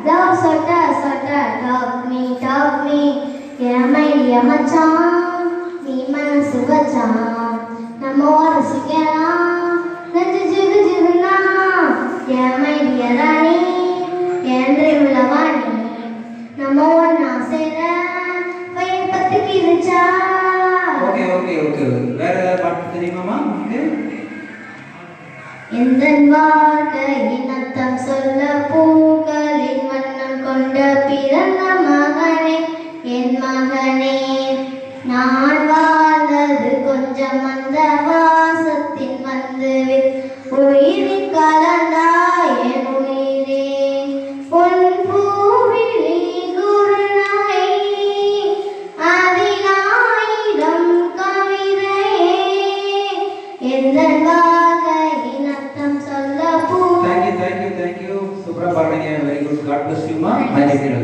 Love sota sota talk me yeah my dear மச்சான் நீ மனசு வச்சான் நம்ம உரசிக்கலாம் நெஞ்சு ஜிகு ஜிகுனா yeah my dear ராணி என்று உள்ளவாணி நம்ம ஒன்னா சேர பையன் பத்துக்கு இருச்சா. ஓகே ஓகே ஓகே வேற பாட்டு தெரியுமாமா உங்களுக்கு? எந்தன் வாழ்க்கையின் அர்த்தம் சொல்ல பூக்களின் வண்ணம் கொண்ட பிறந்த மகனே என் மகனே நான் வாழ்ந்தது கொஞ்சம் அந்த வாசத்தின் வந்து உயிரின் கலந்தாய் என் உயிரே பொன் பூவிழி குருநகை அதிலாயிரம் கவிதையே எந்தன் வாழ்க்கையின் அர்த்தம் சொல்ல பூ. Thank you. Super பாடுறீங்க. Very good. God bless you, ma. My dear.